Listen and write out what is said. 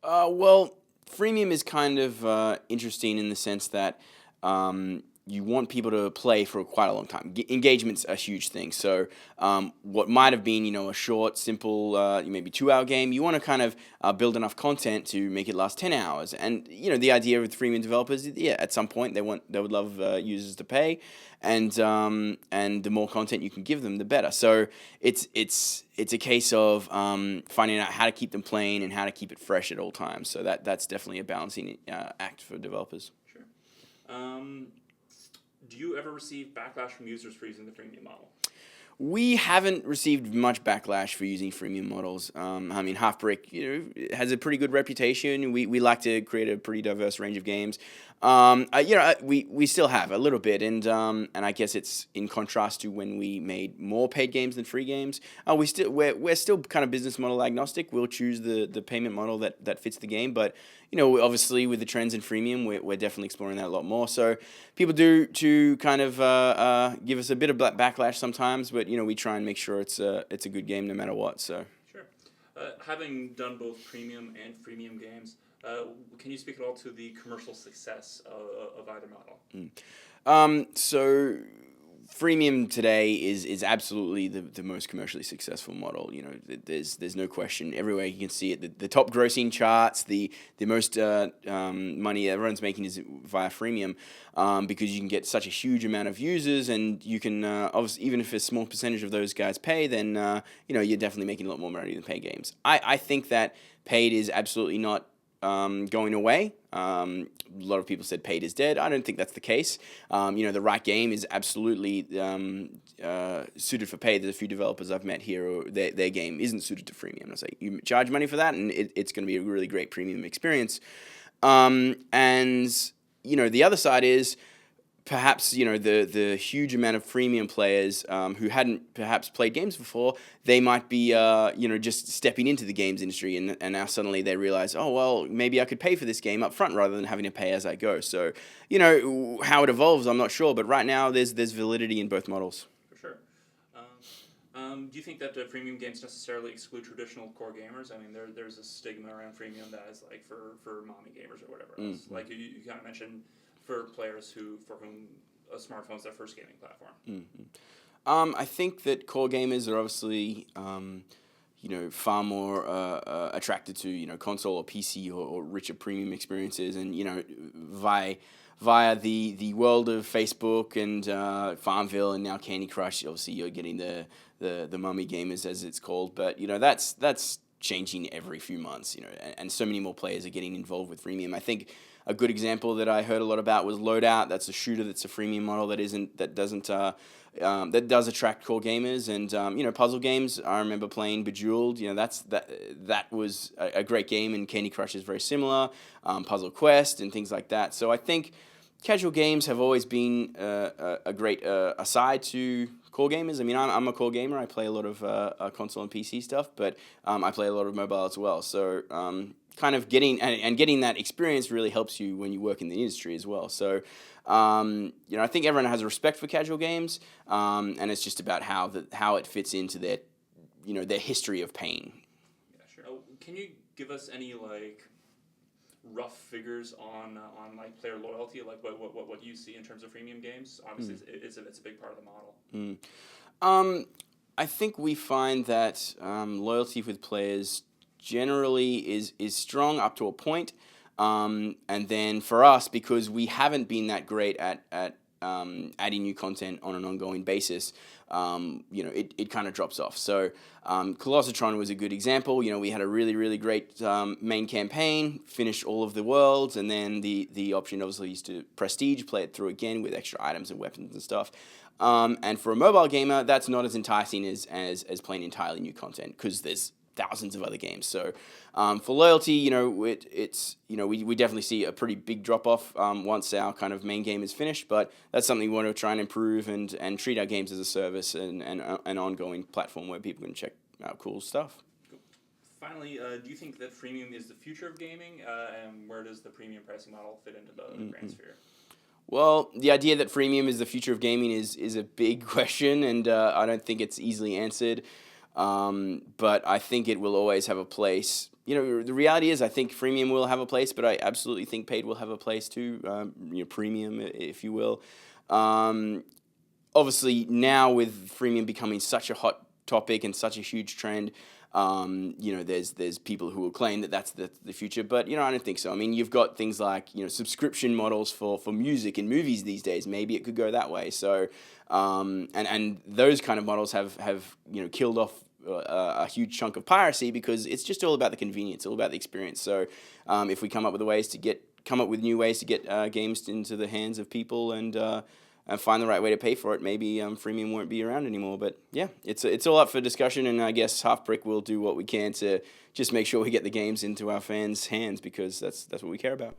Well, freemium is kind of interesting in the sense that you want people to play for quite a long time. Engagement's a huge thing. So, what might have been, a short, simple, maybe 2 hour game, you want to kind of build enough content to make it last 10 hours. And the idea with freemium developers, yeah, at some point they would love users to pay, and the more content you can give them, the better. So it's a case of finding out how to keep them playing and how to keep it fresh at all times. So that's definitely a balancing act for developers. Sure. Do you ever receive backlash from users for using the freemium model? We haven't received much backlash for using freemium models. Halfbrick, has a pretty good reputation. We like to create a pretty diverse range of games. We still have a little bit, and I guess it's in contrast to when we made more paid games than free games. We're still kind of business model agnostic. We'll choose the payment model that fits the game, but obviously with the trends in freemium, we're definitely exploring that a lot more. So people do to kind of give us a bit of backlash sometimes, but we try and make sure it's a good game no matter what. So sure. Having done both premium and freemium games, can you speak at all to the commercial success of either model? So freemium today is absolutely the most commercially successful model. There's no question. Everywhere you can see it. The top grossing charts, the most money everyone's making is via freemium, because you can get such a huge amount of users, and you can obviously, even if a small percentage of those guys pay, then you're definitely making a lot more money than paid games. I think that paid is absolutely not going away. A lot of people said paid is dead. I don't think that's the case. The right game is absolutely suited for paid. There's a few developers I've met here who their game isn't suited to freemium. I say you charge money for that, and it's going to be a really great premium experience. And the other side is perhaps the huge amount of freemium players who hadn't perhaps played games before. They might be just stepping into the games industry, and now suddenly they realize, oh well, maybe I could pay for this game up front rather than having to pay as I go. So how it evolves, I'm not sure, but right now there's validity in both models. For sure. Do you think that freemium games necessarily exclude traditional core gamers? I mean, there's a stigma around freemium that is like for mommy gamers or whatever else. Mm-hmm. Like you kind of mentioned, for players for whom a smartphone is their first gaming platform. Mm-hmm. I think that core gamers are obviously far more attracted to console or PC or richer premium experiences, and via the world of Facebook and Farmville and now Candy Crush. Obviously, you're getting the mummy gamers, as it's called, but that's changing every few months. And so many more players are getting involved with freemium. I think a good example that I heard a lot about was Loadout. That's a shooter that's a freemium model that does attract core gamers, and puzzle games. I remember playing Bejeweled. That was a great game, and Candy Crush is very similar. Puzzle Quest and things like that. So I think casual games have always been a great aside to core gamers. I mean, I'm a core gamer. I play a lot of console and PC stuff, but I play a lot of mobile as well. So kind of getting that experience really helps you when you work in the industry as well. So I think everyone has a respect for casual games, and it's just about how it fits into their history of pain. Yeah, sure. Oh, can you give us any rough figures on player loyalty, like what you see in terms of freemium games? Obviously, it's a big part of the model. I think we find that loyalty with players generally is strong up to a point, and then for us, because we haven't been that great at adding new content on an ongoing basis, it kind of drops off. So Colossatron was a good example. We had a really, really great main campaign, finished all of the worlds, and then the option obviously is to prestige, play it through again with extra items and weapons and stuff. And for a mobile gamer, that's not as enticing as playing entirely new content, because there's thousands of other games. So for loyalty, we definitely see a pretty big drop off once our kind of main game is finished. But that's something we want to try and improve and treat our games as a service and an ongoing platform where people can check out cool stuff. Cool. Finally, do you think that freemium is the future of gaming, and where does the premium pricing model fit into the grand sphere? Well, the idea that freemium is the future of gaming is a big question, and I don't think it's easily answered. But I think it will always have a place. The reality is I think freemium will have a place, but I absolutely think paid will have a place too, premium, if you will. Obviously, now with freemium becoming such a hot topic and such a huge trend, there's people who will claim that that's the future, but I don't think so. I mean, you've got things like subscription models for music and movies these days. Maybe it could go that way. So, and those kind of models have killed off a huge chunk of piracy because it's just all about the convenience, all about the experience. So, if we come up with new ways to get games into the hands of people and find the right way to pay for it, maybe freemium won't be around anymore. But yeah, it's all up for discussion, and I guess Halfbrick will do what we can to just make sure we get the games into our fans' hands because that's what we care about.